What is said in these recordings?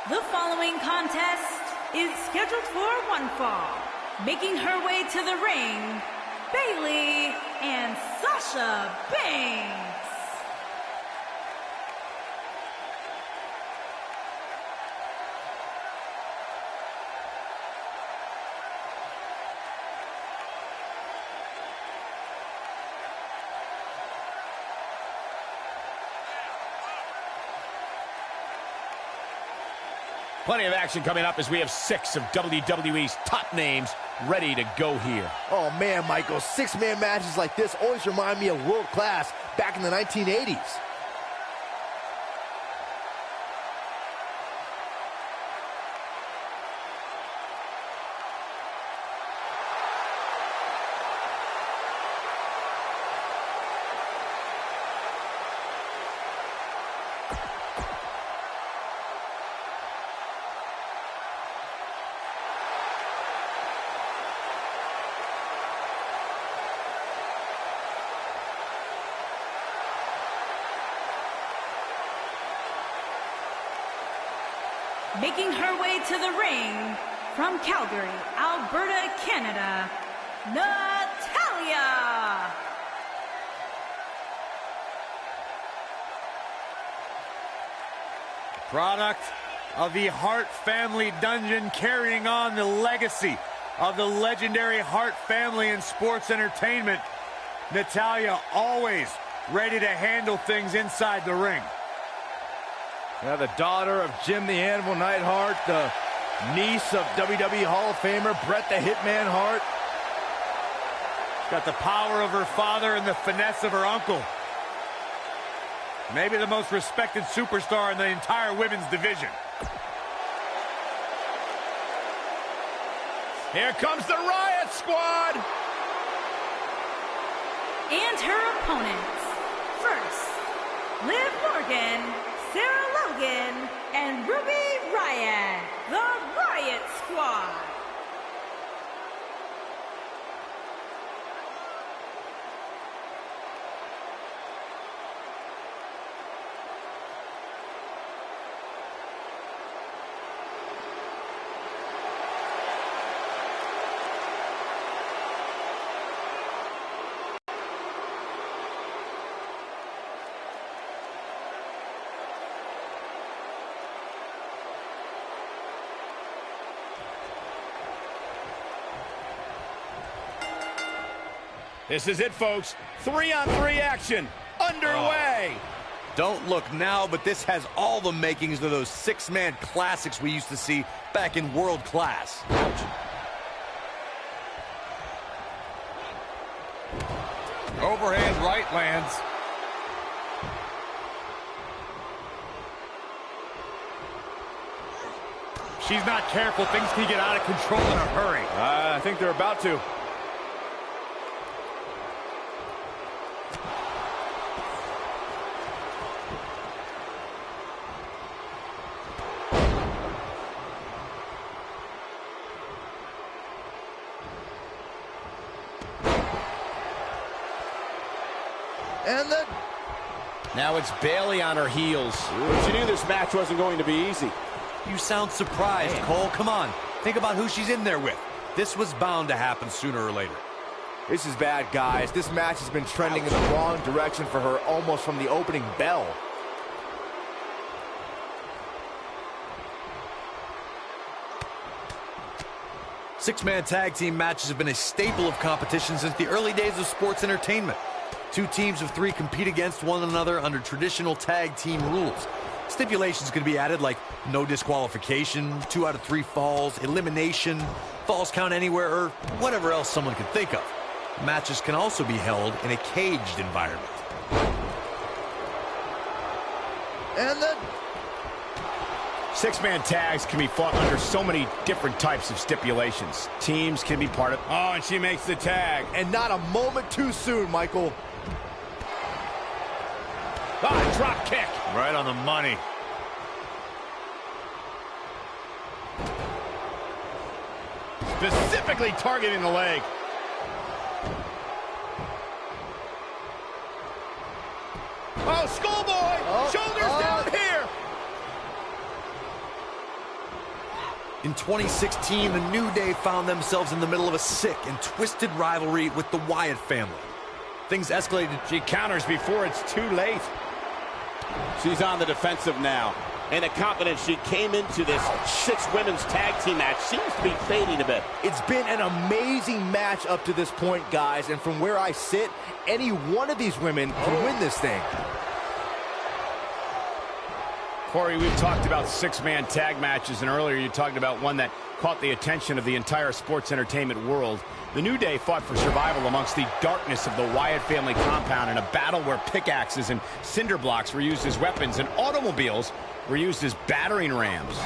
The following contest is scheduled for one fall. Making her way to the ring, Bayley and Sasha Banks. Plenty of action coming up as we have 6 of WWE's top names ready to go here. Oh man, Michael, 6-man matches like this always remind me of world class back in the 1980s. Making her way to the ring from Calgary, Alberta, Canada, Natalya. Product of the Hart family dungeon, carrying on the legacy of the legendary Hart family in sports entertainment. Natalya always ready to handle things inside the ring. Yeah, the daughter of Jim the Animal Neidhart, the niece of WWE Hall of Famer Bret the Hitman Hart. Got the power of her father and the finesse of her uncle. Maybe the most respected superstar in the entire women's division. Here comes the Riott Squad! And her opponents. First, Liv Morgan, Sarah Logan, and Ruby Riott, the Riott Squad. This is it, folks. 3-on-3 action underway. Don't look now, but this has all the makings of those 6-man classics we used to see back in world class. Overhand right lands. She's not careful. Things can get out of control in a hurry. I think they're about to. Now it's Bayley on her heels. She knew this match wasn't going to be easy. You sound surprised, Cole. Come on. Think about who she's in there with. This was bound to happen sooner or later. This is bad, guys. This match has been trending in the wrong direction for her almost from the opening bell. Six-man tag team matches have been a staple of competition since the early days of sports entertainment. 2 teams of 3 compete against one another under traditional tag team rules. Stipulations can be added like no disqualification, 2 out of 3 falls, elimination, falls count anywhere, or whatever else someone can think of. Matches can also be held in a caged environment. And the 6-man tags can be fought under so many different types of stipulations. Teams can be part of... Oh, and she makes the tag. And not a moment too soon, Michael. Ah, drop kick. Right on the money. Specifically targeting the leg. Oh, schoolboy! Shoulders down here! In 2016, the New Day found themselves in the middle of a sick and twisted rivalry with the Riott family. Things escalated. She counters before it's too late. She's on the defensive now. And the confidence she came into this 6 women's tag team match seems to be fading a bit. It's been an amazing match up to this point, guys. And from where I sit, any one of these women can win this thing. Corey, we've talked about 6-man tag matches, and earlier you talked about one that caught the attention of the entire sports entertainment world. The New Day fought for survival amongst the darkness of the Riott family compound in a battle where pickaxes and cinder blocks were used as weapons and automobiles were used as battering rams.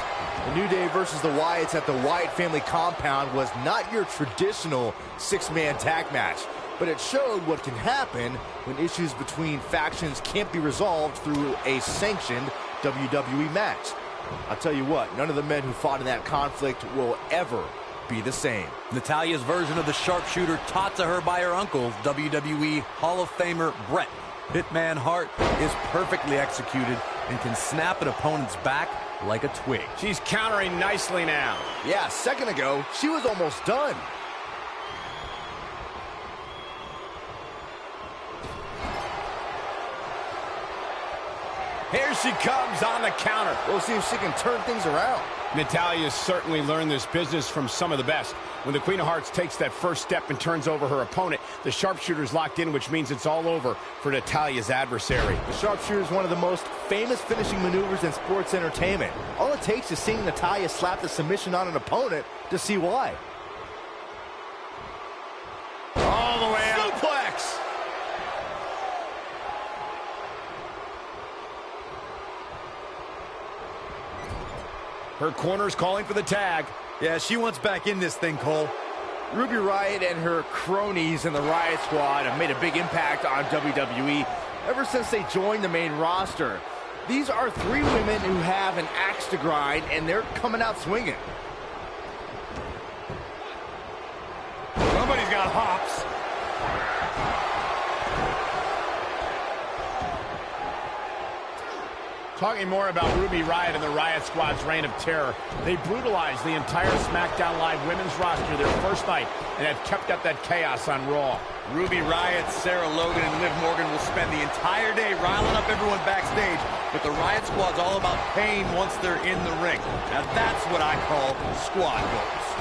The New Day versus the Riotts at the Riott family compound was not your traditional 6-man tag match, but it showed what can happen when issues between factions can't be resolved through a sanctioned WWE match. I'll tell you what, none of the men who fought in that conflict will ever be the same. Natalya's version of the sharpshooter taught to her by her uncle, WWE Hall of Famer Bret Hitman Hart, is perfectly executed and can snap an opponent's back like a twig. She's countering nicely now. Yeah, a second ago, she was almost done. Here she comes on the counter. We'll see if she can turn things around. Natalya certainly learned this business from some of the best. When the Queen of Hearts takes that first step and turns over her opponent, the sharpshooter's locked in, which means it's all over for Natalya's adversary. The sharpshooter is one of the most famous finishing maneuvers in sports entertainment. All it takes is seeing Natalya slap the submission on an opponent to see why. All the way out. Suplex! Her corner's calling for the tag. Yeah, she wants back in this thing, Cole. Ruby Riott and her cronies in the Riott Squad have made a big impact on WWE ever since they joined the main roster. These are 3 women who have an axe to grind, and they're coming out swinging. Somebody's got hops. Talking more about Ruby Riott and the Riott Squad's reign of terror. They brutalized the entire SmackDown Live women's roster their first night and have kept up that chaos on Raw. Ruby Riott, Sarah Logan, and Liv Morgan will spend the entire day riling up everyone backstage, but the Riott Squad's all about pain once they're in the ring. Now that's what I call squad goals.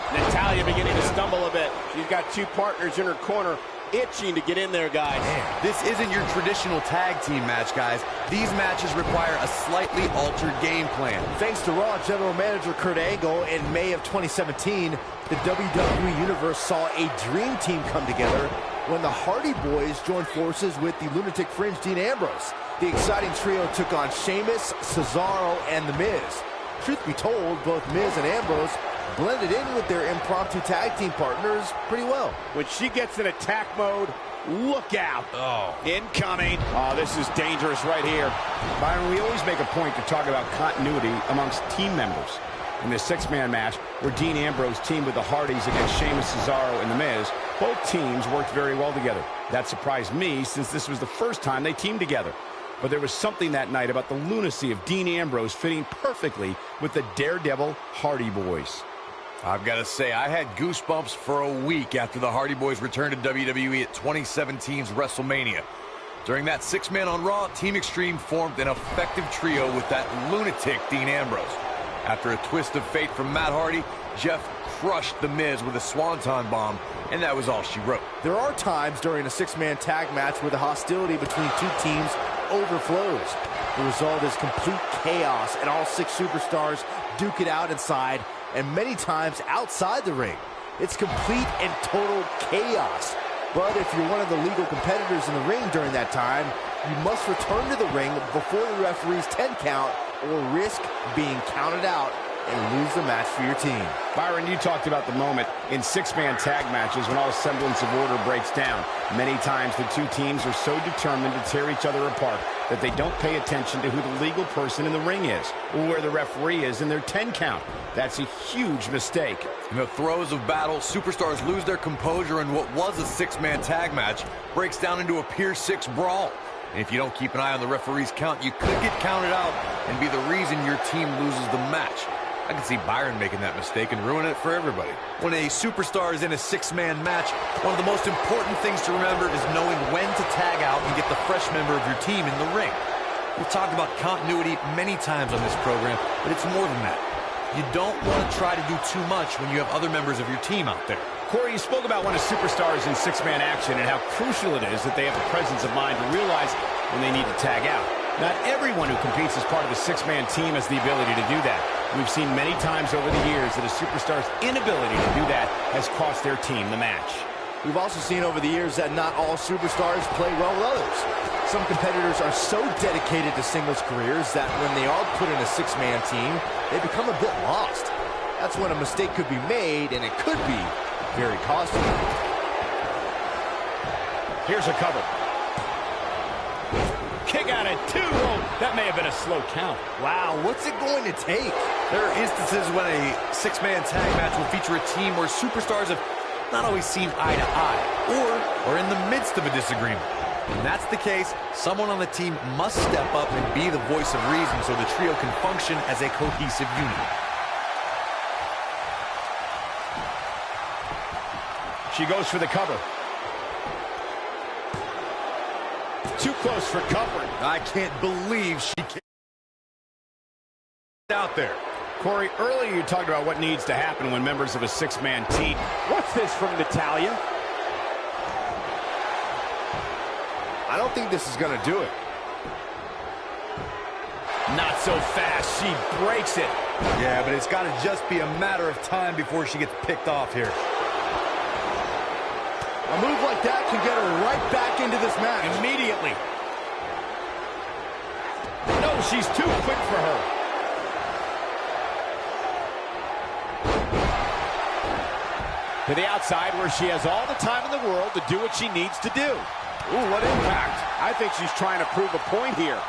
Natalya beginning to stumble a bit. She's got 2 partners in her corner, itching to get in there, guys. Man, this isn't your traditional tag team match, guys. These matches require a slightly altered game plan. Thanks to Raw General Manager Kurt Angle, in May of 2017, the WWE Universe saw a dream team come together when the Hardy Boys joined forces with the Lunatic Fringe Dean Ambrose. The exciting trio took on Sheamus, Cesaro, and The Miz. Truth be told, both Miz and Ambrose blended in with their impromptu tag team partners pretty well. When she gets in attack mode, look out. Oh. Incoming. Oh, this is dangerous right here. Byron, we always make a point to talk about continuity amongst team members. In the 6-man match, where Dean Ambrose teamed with the Hardys against Sheamus, Cesaro, and The Miz, both teams worked very well together. That surprised me, since this was the first time they teamed together. But there was something that night about the lunacy of Dean Ambrose fitting perfectly with the Daredevil Hardy Boys. I've got to say, I had goosebumps for a week after the Hardy Boys returned to WWE at 2017's WrestleMania. During that 6-man on Raw, Team Extreme formed an effective trio with that lunatic Dean Ambrose. After a twist of fate from Matt Hardy, Jeff crushed The Miz with a swanton bomb, and that was all she wrote. There are times during a 6-man tag match where the hostility between 2 teams overflows. The result is complete chaos, and all 6 superstars duke it out inside, and many times outside the ring. It's complete and total chaos. But if you're one of the legal competitors in the ring during that time, you must return to the ring before the referee's 10 count or risk being counted out and lose the match for your team. Byron, you talked about the moment in 6-man tag matches when all semblance of order breaks down. Many times the 2 teams are so determined to tear each other apart that they don't pay attention to who the legal person in the ring is or where the referee is in their 10 count. That's a huge mistake. In the throes of battle, superstars lose their composure, and what was a 6-man tag match breaks down into a Pier 6 brawl. And if you don't keep an eye on the referee's count, you could get counted out and be the reason your team loses the match. I can see Byron making that mistake and ruin it for everybody. When a superstar is in a six-man match, one of the most important things to remember is knowing when to tag out and get the fresh member of your team in the ring. We've talked about continuity many times on this program, but it's more than that. You don't want to try to do too much when you have other members of your team out there. Corey, you spoke about when a superstar is in six-man action and how crucial it is that they have the presence of mind to realize when they need to tag out. Not everyone who competes as part of a six-man team has the ability to do that. We've seen many times over the years that a superstar's inability to do that has cost their team the match. We've also seen over the years that not all superstars play well with others. Some competitors are so dedicated to singles careers that when they are put in a six-man team, they become a bit lost. That's when a mistake could be made, and it could be very costly. Here's a cover. Kick out at 2. Oh, that may have been a slow count. Wow, what's it going to take? There are instances when a six-man tag match will feature a team where superstars have not always seen eye to eye, or are in the midst of a disagreement. When that's the case, someone on the team must step up and be the voice of reason so the trio can function as a cohesive unit. She goes for the cover. Too close for covering. I can't believe she can't out there. Corey, earlier you talked about what needs to happen when members of a six-man team. What's this from Natalya? I don't think this is going to do it. Not so fast. She breaks it. Yeah, but it's got to just be a matter of time before she gets picked off here. A move like that can get her right back into this match. Immediately. No, she's too quick for her. To the outside where she has all the time in the world to do what she needs to do. Ooh, what impact. I think she's trying to prove a point here.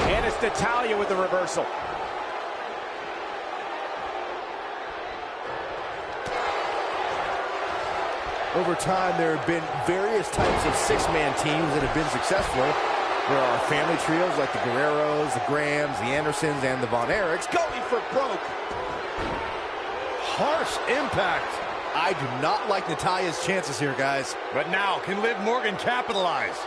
And it's Natalya with the reversal. Over time, there have been various types of six-man teams that have been successful. There are family trios like the Guerreros, the Grahams, the Andersons, and the Von Erichs. Going for broke. Harsh impact. I do not like Natalya's chances here, guys. But now, can Liv Morgan capitalize?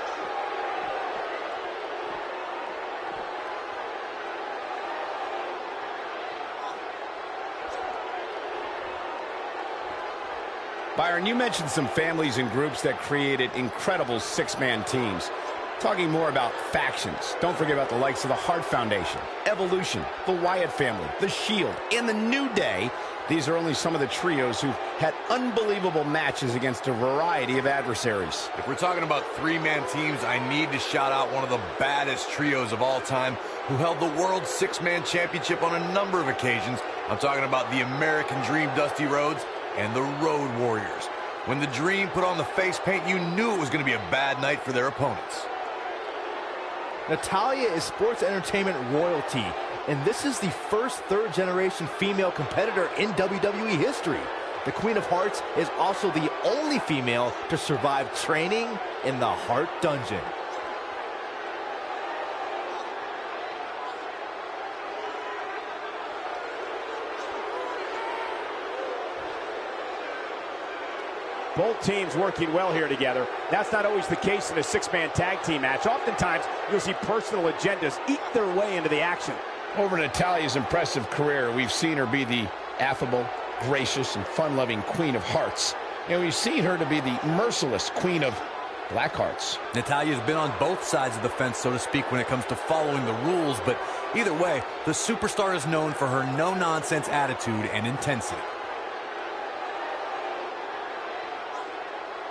Byron, you mentioned some families and groups that created incredible six-man teams. Talking more about factions, don't forget about the likes of the Hart Foundation, Evolution, the Wyatt family, the Shield, and the New Day. These are only some of the trios who've had unbelievable matches against a variety of adversaries. If we're talking about three-man teams, I need to shout out one of the baddest trios of all time who held the World Six-Man Championship on a number of occasions. I'm talking about the American Dream Dusty Rhodes and the Road Warriors. When the Dream put on the face paint, you knew it was going to be a bad night for their opponents. Natalya is sports entertainment royalty, and this is the first third-generation female competitor in WWE history. The Queen of Hearts is also the only female to survive training in the Hart Dungeon. Both teams working well here together. That's not always the case in a six-man tag team match. Oftentimes, you'll see personal agendas eat their way into the action. Over Natalya's impressive career, we've seen her be the affable, gracious, and fun-loving Queen of Hearts. And we've seen her to be the merciless Queen of Black Hearts. Natalya's been on both sides of the fence, so to speak, when it comes to following the rules, but either way, the superstar is known for her no-nonsense attitude and intensity.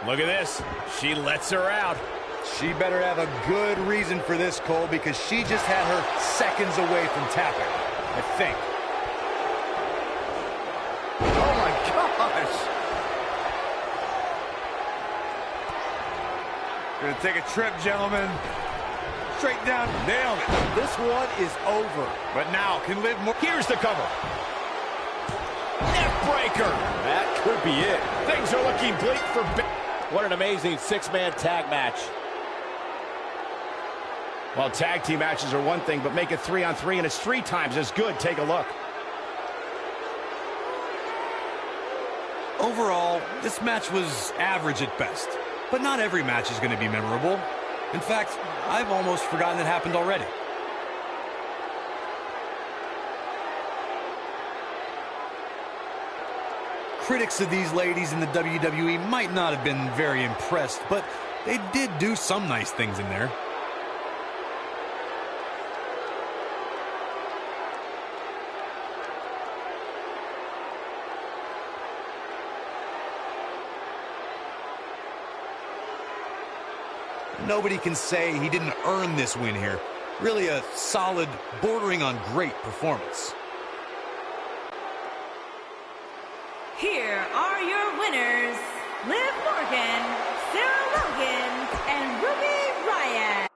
Look at this. She lets her out. She better have a good reason for this, Cole, because she just had her seconds away from tapping, I think. Oh, my gosh. Gonna take a trip, gentlemen. Straight down, nailed it. This one is over. But now, can Liv more? Here's the cover. Neck breaker. That could be it. Things are looking bleak for What an amazing six-man tag match. Well, tag team matches are one thing, but make it 3-on-3 and it's 3 times as good. Take a look. Overall, this match was average at best. But not every match is going to be memorable. In fact, I've almost forgotten it happened already. Critics of these ladies in the WWE might not have been very impressed, but they did do some nice things in there. Nobody can say he didn't earn this win here. Really a solid, bordering on great performance. Here are your winners, Liv Morgan, Sarah Logan, and Ruby Riott.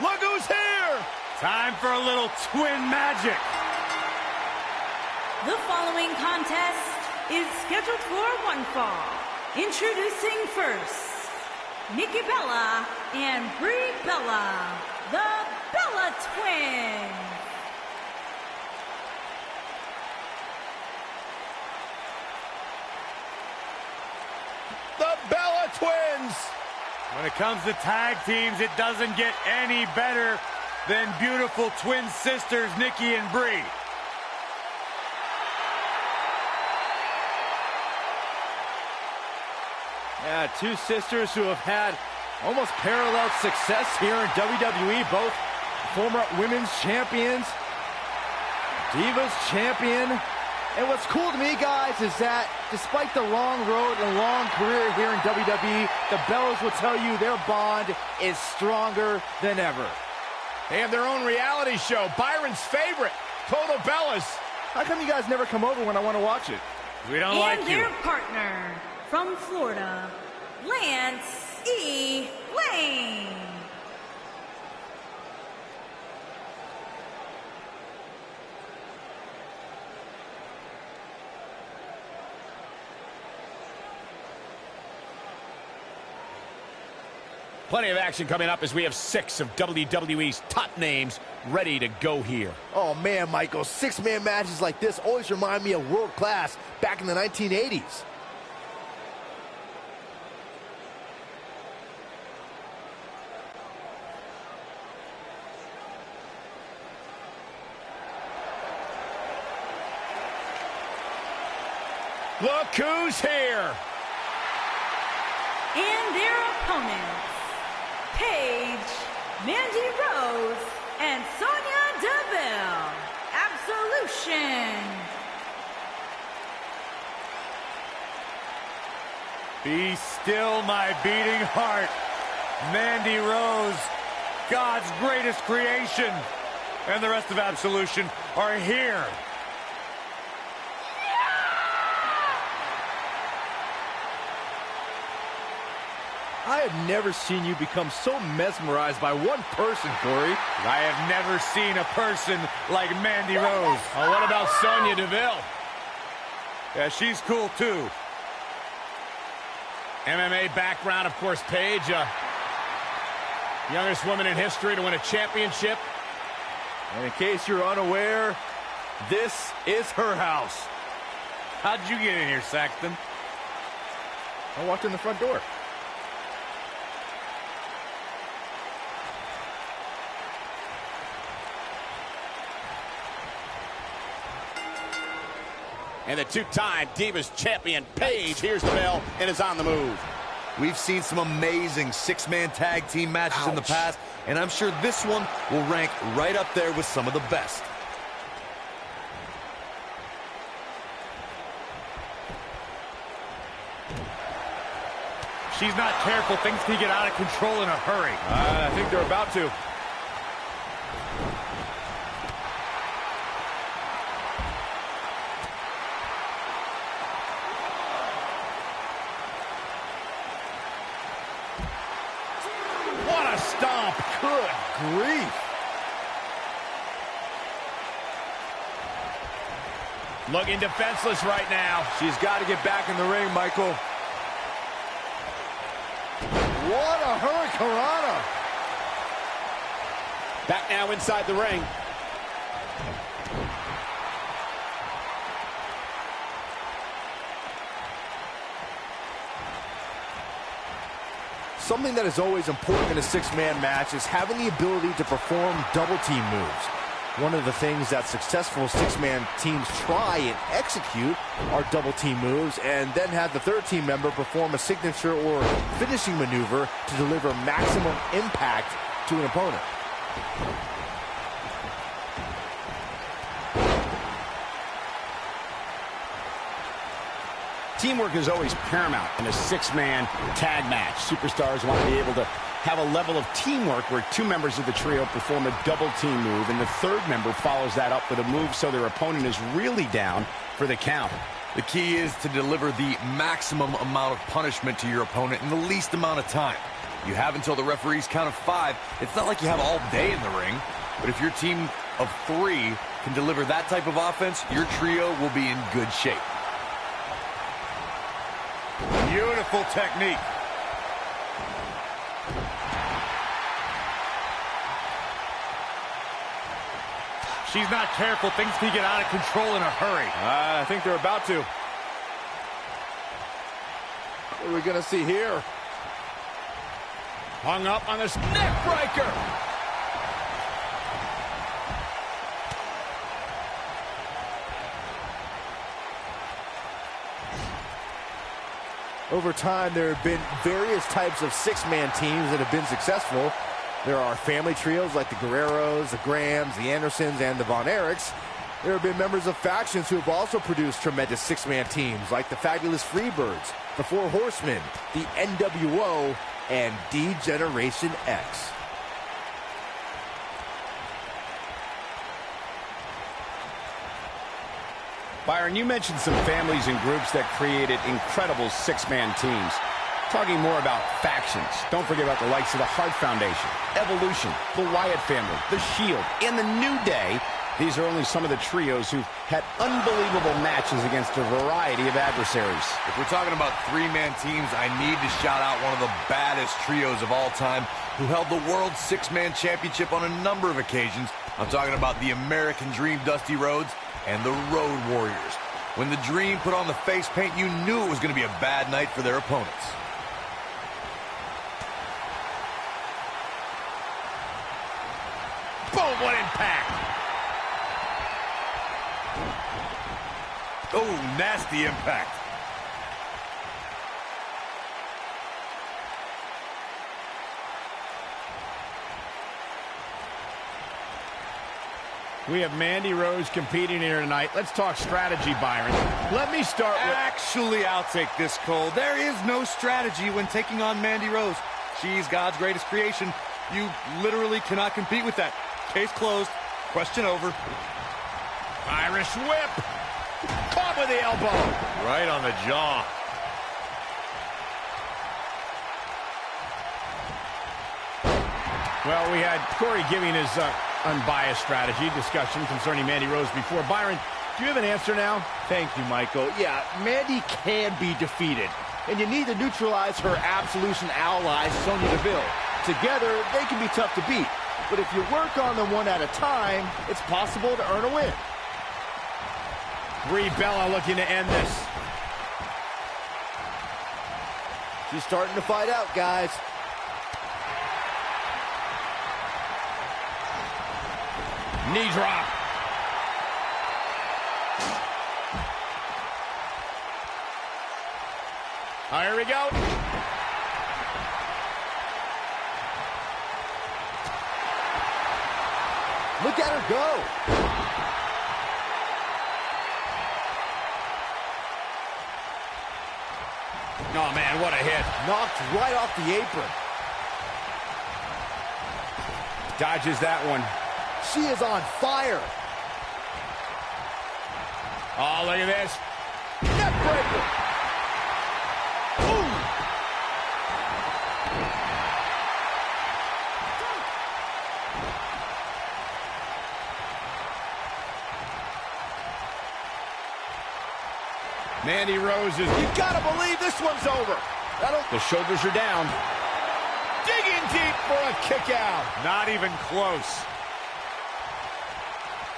Look who's here! Time for a little twin magic. The following contest is scheduled for one fall. Introducing first, Nikki Bella and Brie Bella, the Bella Twins. The Bella Twins! When it comes to tag teams, it doesn't get any better than beautiful twin sisters, Nikki and Brie. Yeah, two sisters who have had almost parallel success here in WWE, both former women's champions, Divas champion. And what's cool to me, guys, is that despite the long road and long career here in WWE, the Bellas will tell you their bond is stronger than ever. They have their own reality show, Byron's favorite, Total Bellas. How come you guys never come over when I want to watch it? We don't And like you. their partner, from Florida, Lance E. Lane. Plenty of action coming up as we have 6 of WWE's top names ready to go here. Oh man, Michael, 6-man matches like this always remind me of world class back in the 1980s. Look who's here. And their opponents, Paige, Mandy Rose, and Sonya Deville. Absolution. Be still, my beating heart. Mandy Rose, God's greatest creation, and the rest of Absolution are here. I have never seen you become so mesmerized by one person, Corey. I have never seen a person like Mandy Rose. Oh, what about Sonya Deville? Yeah, she's cool too. MMA background, of course, Paige. Youngest woman in history to win a championship. And in case you're unaware, this is her house. How'd you get in here, Saxton? I walked in the front door. And the two-time Divas champion, Paige, hears the bell and is on the move. We've seen some amazing 6-man tag team matches in the past, and I'm sure this one will rank right up there with some of the best. She's not careful. Things can get out of control in a hurry. I think they're about to. What a stomp. Good grief. Looking defenseless right now. She's got to get back in the ring, Michael. What a hurricanrana. Back now inside the ring. Something that is always important in a 6-man match is having the ability to perform double team moves. One of the things that successful 6-man teams try and execute are double team moves, and then have the third team member perform a signature or finishing maneuver to deliver maximum impact to an opponent. Teamwork is always paramount in a 6-man tag match. Superstars want to be able to have a level of teamwork where 2 members of the trio perform a double team move, and the third member follows that up with a move so their opponent is really down for the count. The key is to deliver the maximum amount of punishment to your opponent in the least amount of time. You have until the referee's count of 5. It's not like you have all day in the ring, but if your team of 3 can deliver that type of offense, your trio will be in good shape. Beautiful technique. She's not careful. Things can get out of control in a hurry. I think they're about to. What are we going to see here? Hung up on this neck breaker. Over time, there have been various types of 6-man teams that have been successful. There are family trios like the Guerreros, the Grahams, the Andersons, and the Von Erichs. There have been members of factions who have also produced tremendous 6-man teams like the Fabulous Freebirds, the Four Horsemen, the NWO, and D-Generation X. Byron, you mentioned some families and groups that created incredible six-man teams. Talking more about factions, don't forget about the likes of the Hart Foundation, Evolution, the Wyatt family, the Shield, and the New Day. These are only some of the trios who've had unbelievable matches against a variety of adversaries. If we're talking about three-man teams, I need to shout out one of the baddest trios of all time who held the World Six-Man Championship on a number of occasions. I'm talking about the American Dream, Dusty Rhodes, and the Road Warriors. When the Dream put on the face paint, you knew it was going to be a bad night for their opponents. Boom, what impact! Oh, nasty impact. We have Mandy Rose competing here tonight. Let's talk strategy, Byron. Let me start with... Actually, I'll take this, Cole. There is no strategy when taking on Mandy Rose. She's God's greatest creation. You literally cannot compete with that. Case closed. Question over. Irish whip. Caught with the elbow. Right on the jaw. Well, we had Corey giving his unbiased strategy discussion concerning Mandy Rose before. Byron, do you have an answer now? Thank you, Michael. Yeah, Mandy can be defeated, and you need to neutralize her Absolution ally, Sonya Deville. Together, they can be tough to beat, but if you work on them one at a time, it's possible to earn a win. Brie Bella looking to end this. She's starting to fight out, guys. Knee drop. Here we go. Look at her go. Oh, man, what a hit. Knocked right off the apron. Dodges that one. She is on fire. Oh, look at this. Neck breaker. Ooh. Mandy Rose is... You gotta believe this one's over. The shoulders are down. Digging deep for a kick out. Not even close.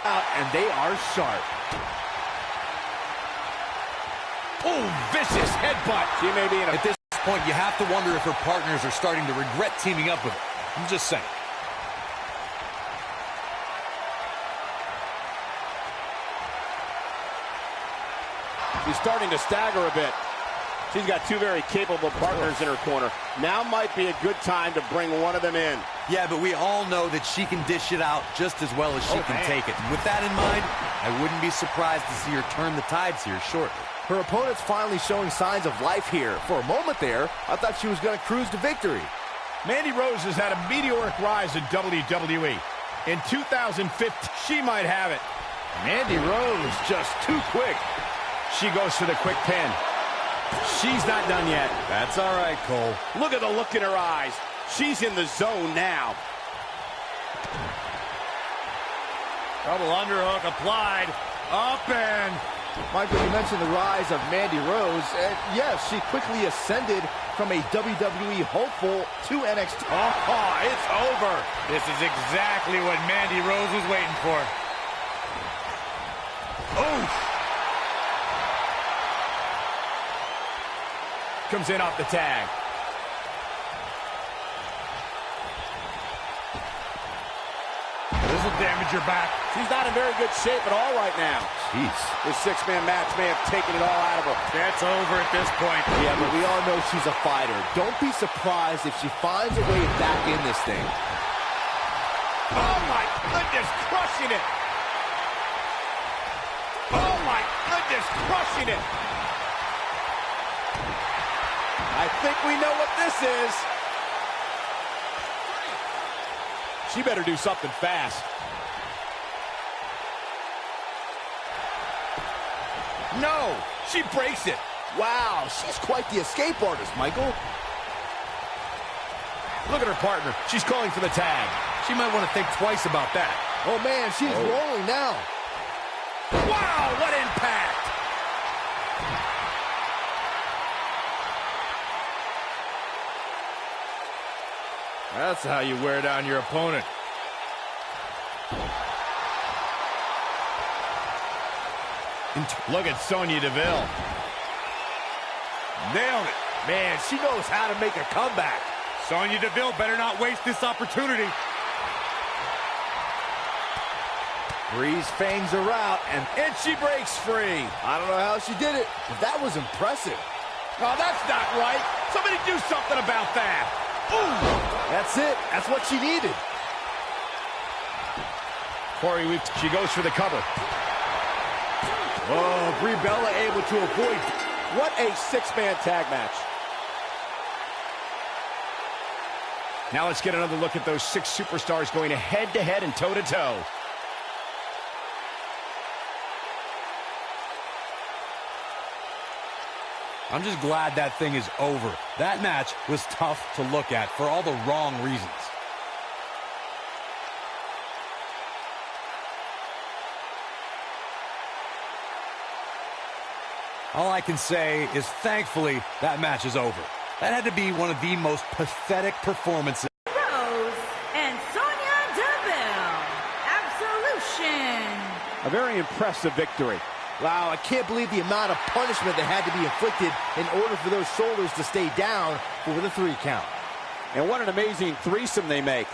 And they are sharp. Oh, vicious headbutt. She may be in a... At this point, you have to wonder if her partners are starting to regret teaming up with her. I'm just saying. She's starting to stagger a bit. She's got two very capable partners in her corner. Now might be a good time to bring one of them in. Yeah, but we all know that she can dish it out just as well as she can take it. And with that in mind, I wouldn't be surprised to see her turn the tides here shortly. Her opponent's finally showing signs of life here. For a moment there, I thought she was going to cruise to victory. Mandy Rose has had a meteoric rise in WWE. In 2015, she might have it. Mandy Rose just too quick. She goes for the quick pin. She's not done yet. That's all right, Cole. Look at the look in her eyes. She's in the zone now. Double underhook applied. Up and... Michael, you mentioned the rise of Mandy Rose. Yes, she quickly ascended from a WWE hopeful to NXT. Oh, it's over. This is exactly what Mandy Rose was waiting for. Oh! Comes in off the tag. This will damage your back. She's not in very good shape at all right now. Jeez. This six-man match may have taken it all out of her. That's over at this point. Yeah, but we all know she's a fighter. Don't be surprised if she finds a way back in this thing. Oh, my goodness, crushing it. Oh, my goodness, crushing it. I think we know what this is. She better do something fast. No, she breaks it. Wow, she's quite the escape artist, Michael. Look at her partner. She's calling for the tag. She might want to think twice about that. Oh, man, she's rolling now. Wow, what impact! That's how you wear down your opponent. Look at Sonya Deville. Nailed it. Man, she knows how to make a comeback. Sonya Deville better not waste this opportunity. Breeze fangs her out, and she breaks free. I don't know how she did it, but that was impressive. Oh, that's not right. Somebody do something about that. Ooh. That's it. That's what she needed. Corey, she goes for the cover. Oh, Brie Bella able to avoid. What a six-man tag match. Now let's get another look at those 6 superstars going head-to-head and toe-to-toe. I'm just glad that thing is over. That match was tough to look at for all the wrong reasons. All I can say is, thankfully, that match is over. That had to be one of the most pathetic performances. Rose and Sonya Deville. Absolution. A very impressive victory. Wow, I can't believe the amount of punishment that had to be inflicted in order for those shoulders to stay down for the 3 count. And what an amazing threesome they make.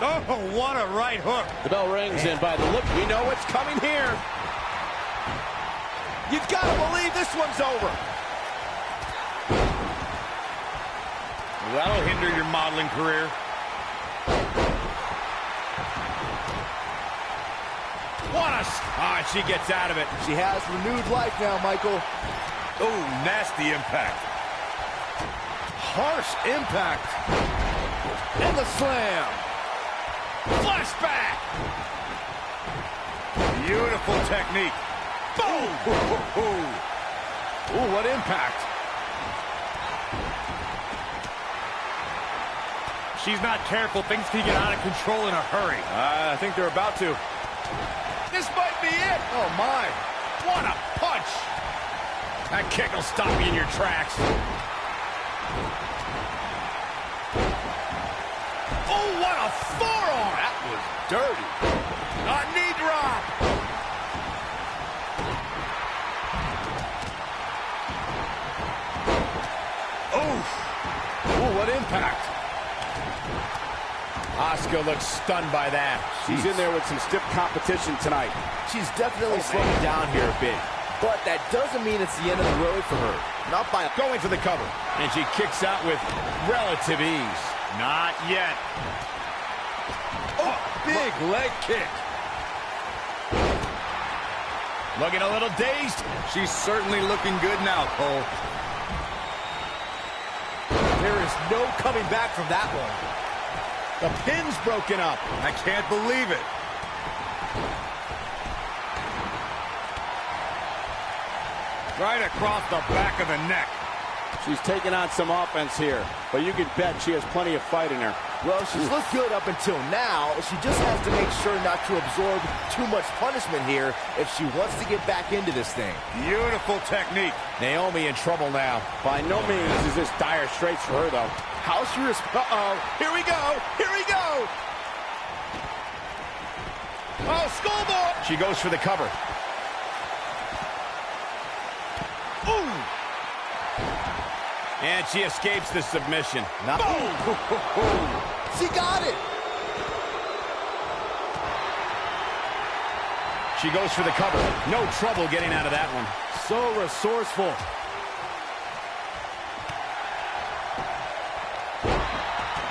Oh, what a right hook. The bell rings, and by the look, we know what's coming here. You've got to believe this one's over. That'll hinder your modeling career. She gets out of it. She has renewed life now, Michael. Oh, nasty impact. Harsh impact. And the slam. Flashback. Beautiful technique. Boom. Ooh, what impact. She's not careful. Things can get out of control in a hurry. I think they're about to. This might be it. Oh, my. What a punch. That kick will stop you in your tracks. Oh, what a forearm. That was dirty. A knee drop. Oof. Ooh, what impact. Asuka looks stunned by that. She's in there with some stiff competition tonight. She's definitely slowing down here a bit. But that doesn't mean it's the end of the road for her. Not by going for the cover. And she kicks out with relative ease. Not yet. Oh, big leg kick. Looking a little dazed. She's certainly looking good now, Cole. There is no coming back from that one. The pin's broken up. I can't believe it. Right across the back of the neck. She's taking on some offense here, but you can bet she has plenty of fight in her. Well, she's looked good up until now. She just has to make sure not to absorb too much punishment here if she wants to get back into this thing. Beautiful technique. Naomi in trouble now. By no means is this dire straits for her, though. How's she Uh-oh. Here we go. Here we go. Oh, schoolboy. She goes for the cover. Ooh. And she escapes the submission. She got it. She goes for the cover. No trouble getting out of that one. So resourceful.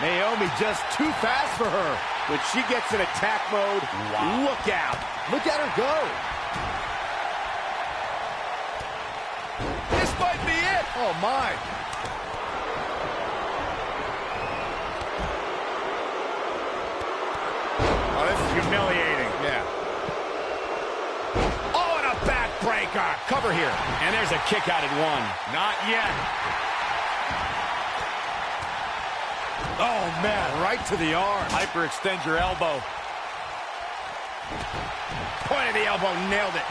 Naomi just too fast for her. When she gets in attack mode, look out. Look at her go. This might be it. Oh, my. Oh, this is humiliating. Yeah. Oh, and a backbreaker. Cover here. And there's a kick out at one. Not yet. Oh, man. Right to the arm. Hyperextend your elbow. Point of the elbow. Nailed it.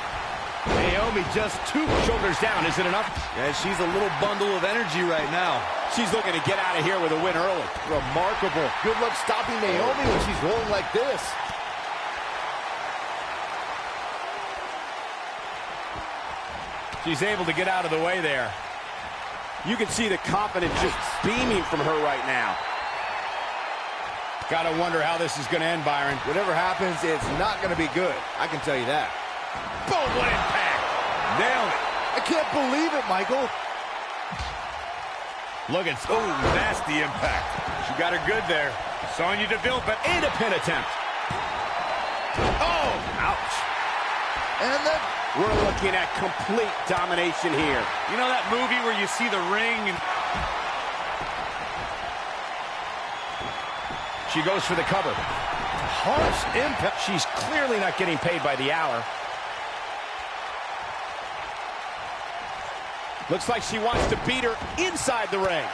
Naomi just two Shoulders down. Is it enough? Yeah, she's a little bundle of energy right now. She's looking to get out of here with a win early. remarkable. Good luck stopping Naomi when she's rolling like this. She's able to get out of the way there. You can see the confidence just beaming from her right now. Gotta wonder how this is gonna end, Byron. Whatever happens, it's not going to be good. I can tell you that. Boom, what impact. Nailed it. I can't believe it, Michael. Look at, Oh, nasty impact. She got her good there. Sonya Deville, but and a pin attempt. Oh, ouch. And then we're looking at complete domination here. you know that movie where you see the ring and She goes for the cover. Harsh impact. She's clearly not getting paid by the hour. Looks like she wants to beat her inside the ring.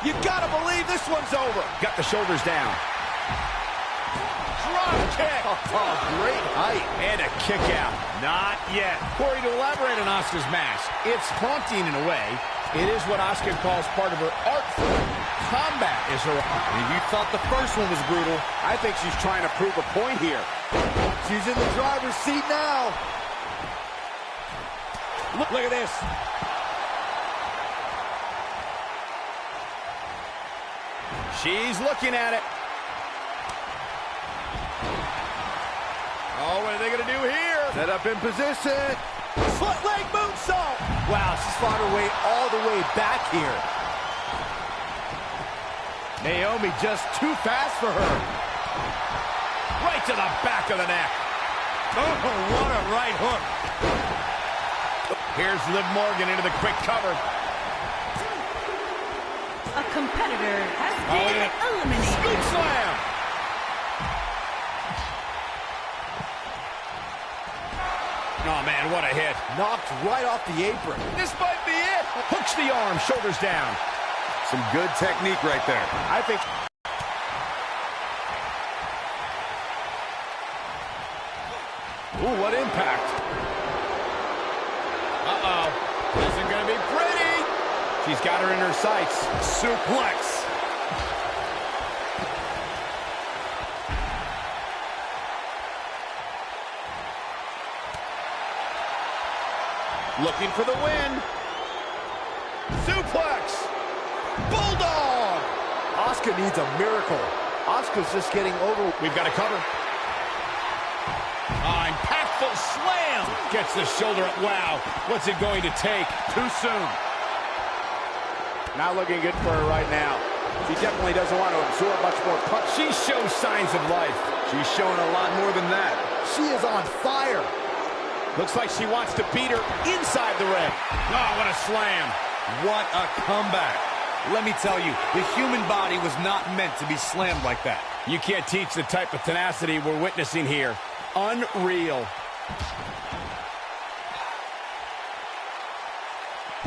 You gotta believe this one's over. Got the shoulders down. Drop kick. oh, great height. And a kick out. not yet. Corey, to elaborate on Asuka's match, it's haunting in a way. It is what Asuka calls part of her art form. Combat is her. You thought the first one was brutal. I think she's trying to prove a point here. She's in the driver's seat now. Look at this. She's looking at it. Oh, what are they going to do here? Set up in position. Foot leg moonsault. Wow, she's fought her way all the way back here. Naomi just too fast for her. Right to the back of the neck. Oh, what a right hook. Here's Liv Morgan into the quick cover. A competitor has been eliminated. Scoop slam. Oh, man, what a hit. Knocked right off the apron. This might be it. Hooks the arm, shoulders down. Some good technique right there. I think... Ooh, what impact. Uh-oh. This isn't going to be pretty. She's got her in her sights. Suplex. Looking for the win. Suplex. Bulldog. Asuka needs a miracle. Asuka's just getting over. We've got a cover. Impactful slam. Gets the shoulder up. Wow. What's it going to take? Too soon. Not looking good for her right now. She definitely doesn't want to absorb much more punch. She shows signs of life. She's showing a lot more than that. She is on fire. Looks like she wants to beat her inside the ring. Oh, what a slam. What a comeback. Let me tell you, the human body was not meant to be slammed like that. You can't teach the type of tenacity we're witnessing here. Unreal.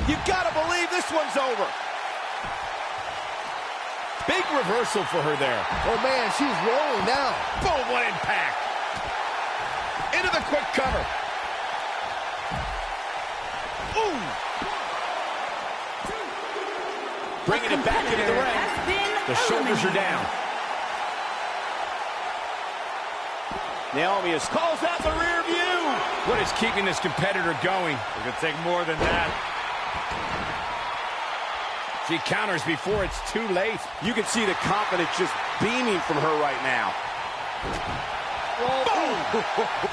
You gotta believe this one's over. Big reversal for her there. Oh, man, she's rolling now. Boom, what impact. Into the quick cover. Ooh. Bringing it back into the ring. The shoulders are down. Naomi calls out the rear view. What is keeping this competitor going? It could take more than that. She counters before it's too late. You can see the confidence just beaming from her right now. Boom!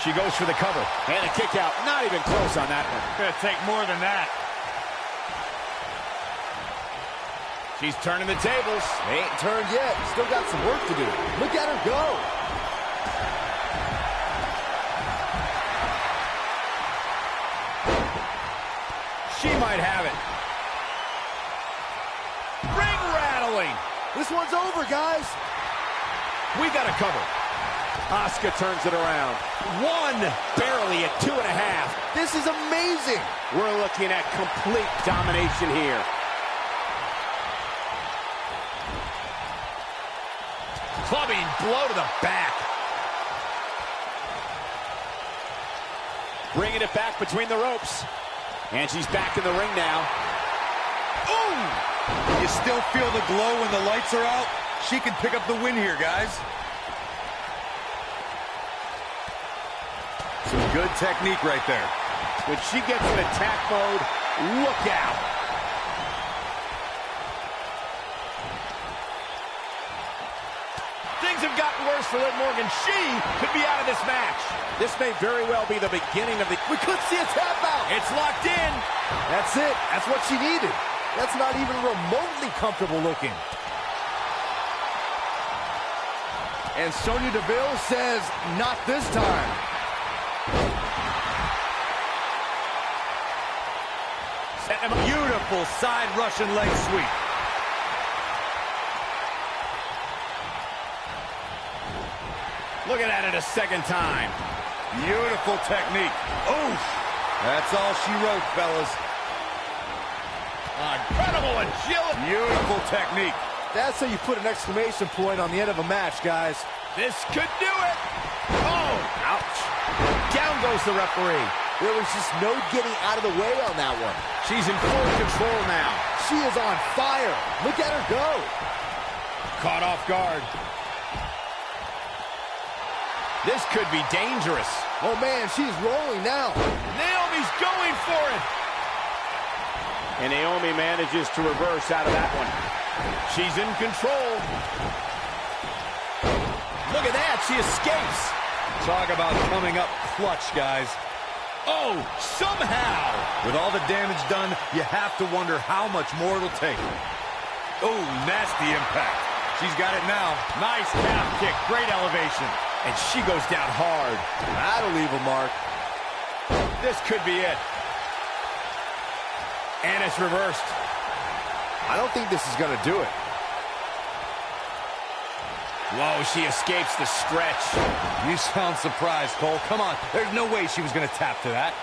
She goes for the cover. And a kick out. Not even close on that one. It's gonna take more than that. She's turning the tables. They ain't turned yet. Still got some work to do. Look at her go. She might have it. Ring rattling. This one's over, guys. We got a cover. Asuka turns it around. One, barely at 2.5. This is amazing. We're looking at complete domination here. Clubbing blow to the back. Bringing it back between the ropes. And she's back in the ring now. Ooh! You still feel the glow when the lights are out? She can pick up the win here, guys. Some good technique right there. When she gets in attack mode, look out. Things have gotten worse for Liv Morgan. She could be out of this match. This may very well be the beginning of the... We could see a tap out. It's locked in. That's it. That's what she needed. That's not even remotely comfortable looking. And Sonya Deville says, not this time. A beautiful side Russian leg sweep. Looking at it a second time. Beautiful technique. Oof! That's all she wrote, fellas. Incredible agility. Beautiful technique. That's how you put an exclamation point on the end of a match, guys. This could do it. Oh, ouch. Down goes the referee. There was just no getting out of the way on that one. She's in full control now. She is on fire. Look at her go. Caught off guard. This could be dangerous. Oh, man, she's rolling now. Naomi's going for it. And Naomi manages to reverse out of that one. She's in control. Look at that, she escapes. Talk about coming up clutch, guys. Oh, somehow. With all the damage done, you have to wonder how much more it'll take. Oh, nasty impact. She's got it now. Nice calf kick, great elevation. And she goes down hard. That'll leave a mark. This could be it. And it's reversed. I don't think this is going to do it. Whoa, she escapes the stretch. You sound surprised, Cole. Come on. There's no way she was going to tap to that.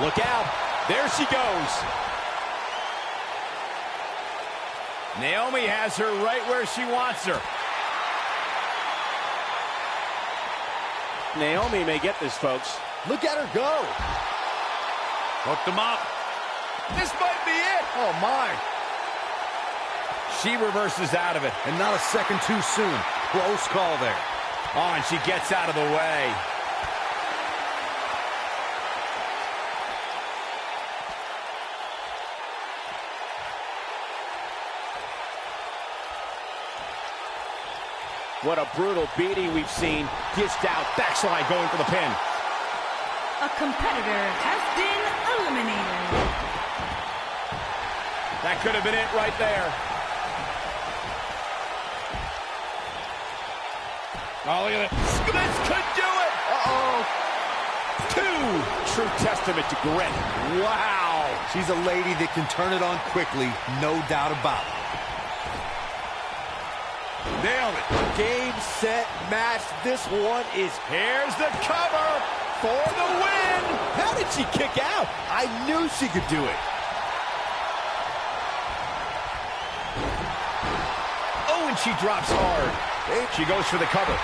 Look out. There she goes. Naomi has her right where she wants her. Naomi may get this, folks. Look at her go. Hooked them up. This might be it. Oh, my. She reverses out of it. And not a second too soon. Close call there. Oh, and she gets out of the way. What a brutal beating we've seen. Dished out, backslide going for the pin. A competitor has been eliminated. That could have been it right there. Oh, look at it. This could do it. Uh-oh. 2. True testament to grit. Wow. She's a lady that can turn it on quickly, no doubt about it. Nailed it. Game, set, match. This one is... Here's the cover for the win. How did she kick out? I knew she could do it. Oh, and she drops hard. She goes for the cover.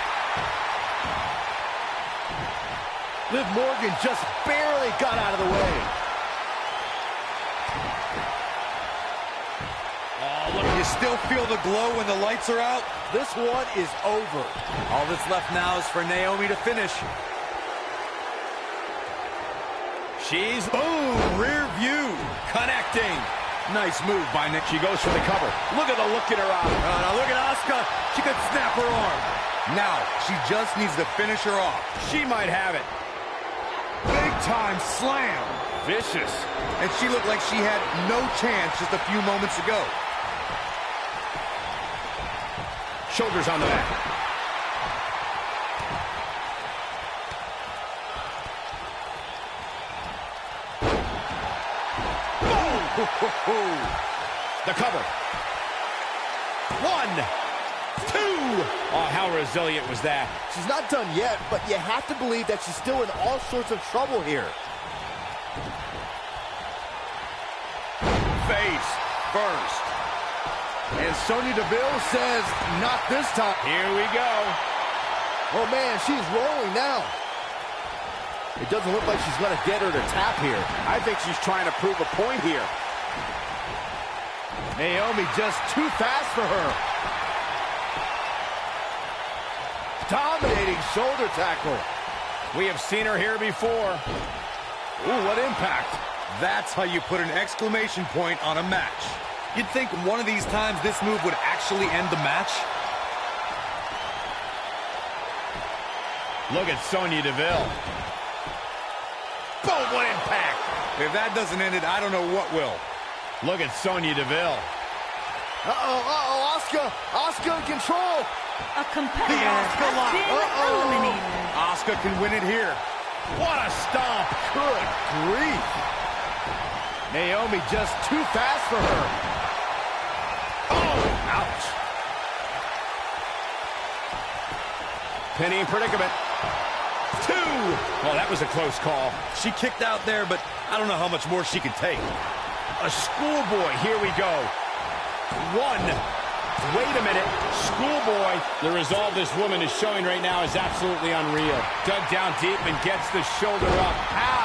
Liv Morgan just barely got out of the way. Oh, look, you still feel the glow when the lights are out? This one is over. All that's left now is for Naomi to finish. She's, boom, rear view, connecting. Nice move by Nick. She goes for the cover. Look at the look in her eye. Now look at Asuka. She could snap her arm. Now, she just needs to finish her off. She might have it. Big time slam. Vicious. And she looked like she had no chance just a few moments ago. Shoulders on the mat. The cover. 1, 2. Oh, how resilient was that? She's not done yet, but you have to believe that she's still in all sorts of trouble here. Face first. And Sonya Deville says, not this time. Here we go. Oh, man, she's rolling now. It doesn't look like she's going to get her to tap here. I think she's trying to prove a point here. Naomi just too fast for her. Dominating shoulder tackle. We have seen her here before. Ooh, what impact. That's how you put an exclamation point on a match. You'd think one of these times this move would actually end the match. Look at Sonya Deville. Boom, what impact. If that doesn't end it, I don't know what will. Look at Sonya Deville. Asuka. Asuka in control. A competitor has been eliminated. Asuka can win it here. What a stomp. Good grief. Naomi just too fast for her. Oh, ouch. Penny in predicament. 2. Oh, that was a close call. She kicked out there, but I don't know how much more she can take. A schoolboy. Here we go. 1. Wait a minute. Schoolboy. The resolve this woman is showing right now is absolutely unreal. Dug down deep and gets the shoulder up. How?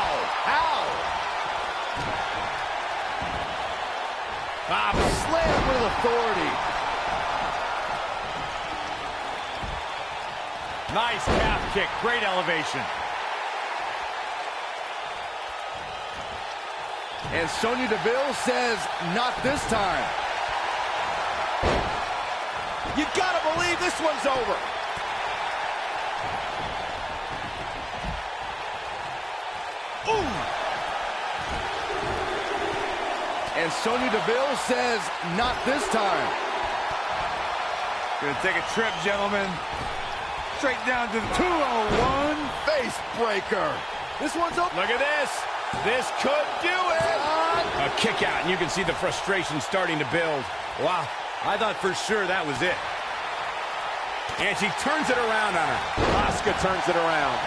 Slam with authority. Nice calf kick, great elevation. And Sonya Deville says, not this time. You gotta believe this one's over. Ooh! And Sonya Deville says, not this time. Gonna take a trip, gentlemen. Straight down to the 201. Face breaker. This one's over. Look at this. This could do it. A kick out, and you can see the frustration starting to build. Wow, I thought for sure that was it. And she turns it around on her. Asuka turns it around.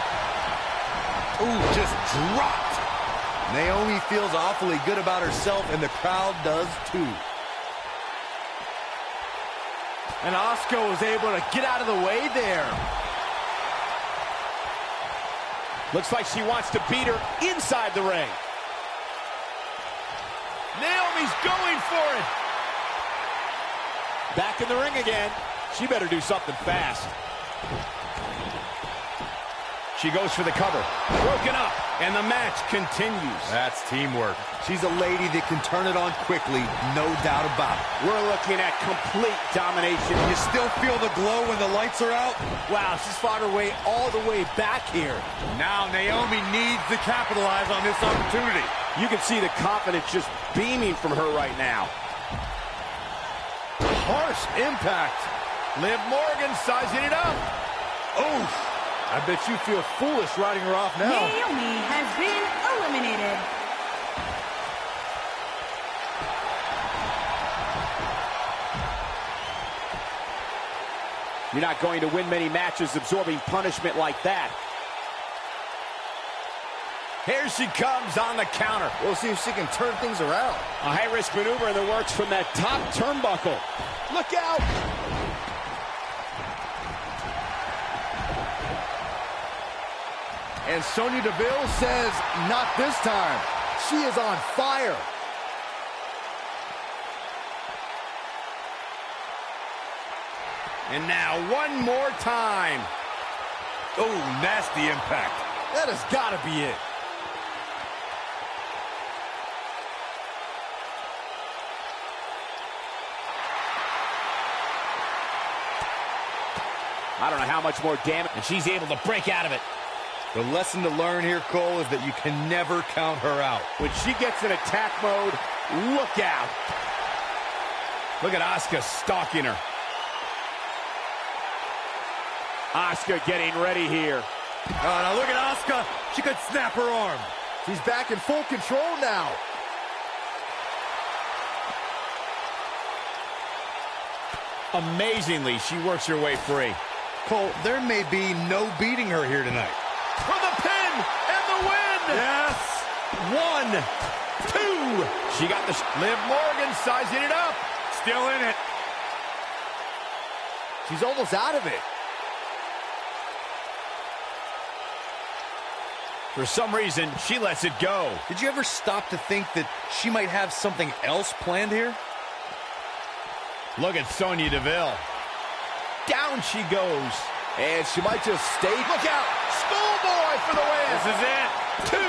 Ooh, just dropped. Naomi feels awfully good about herself, and the crowd does too. And Asuka was able to get out of the way there. Looks like she wants to beat her inside the ring. Naomi's going for it. Back in the ring again. She better do something fast. She goes for the cover. Broken up, and the match continues. That's teamwork. She's a lady that can turn it on quickly, no doubt about it. We're looking at complete domination. You still feel the glow when the lights are out? Wow, she's fought her way all the way back here. Now Naomi needs to capitalize on this opportunity. You can see the confidence just beaming from her right now. Harsh impact. Liv Morgan sizing it up. Oh, I bet you feel foolish riding her off now. Naomi has been eliminated. You're not going to win many matches absorbing punishment like that. Here she comes on the counter. We'll see if she can turn things around. A high-risk maneuver in the works from that top turnbuckle. Look out! And Sonya Deville says, not this time. She is on fire. And now one more time. Oh, nasty impact. That has got to be it. I don't know how much more damage. And she's able to break out of it. The lesson to learn here, Cole, is that you can never count her out. When she gets in attack mode, look out. Look at Asuka stalking her. Asuka getting ready here. Oh, now look at Asuka. She could snap her arm. She's back in full control now. Amazingly, she works her way free. Cole, there may be no beating her here tonight. For the pin and the win! Yes! 1, 2. She got the... Liv Morgan sizing it up. Still in it. She's almost out of it. For some reason, she lets it go. Did you ever stop to think that she might have something else planned here? Look at Sonya Deville. Down she goes. And she might just stay. Look out! Schoolboy for the win! This is it. 2.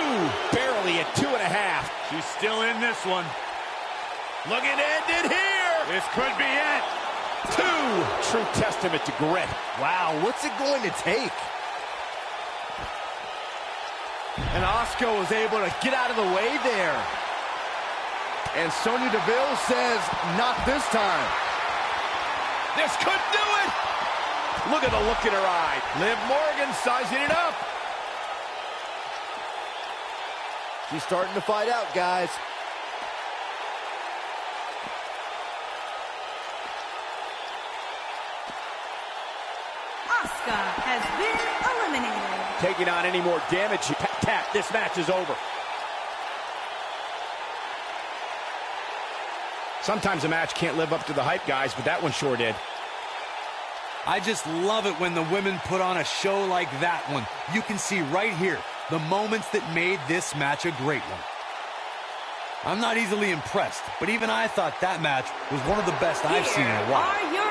Barely at 2.5. She's still in this one. Look at ended here! This could be it. 2. True testament to grit. Wow, what's it going to take? And Asuka was able to get out of the way there. And Sonya Deville says, not this time. This could do it! Look at the look in her eye. Liv Morgan sizing it up. She's starting to fight out, guys. Asuka has been eliminated. Taking on any more damage. Tap. This match is over. Sometimes a match can't live up to the hype, guys, but that one sure did. I just love it when the women put on a show like that one. You can see right here the moments that made this match a great one. I'm not easily impressed, but even I thought that match was one of the best I've seen in a while. Are your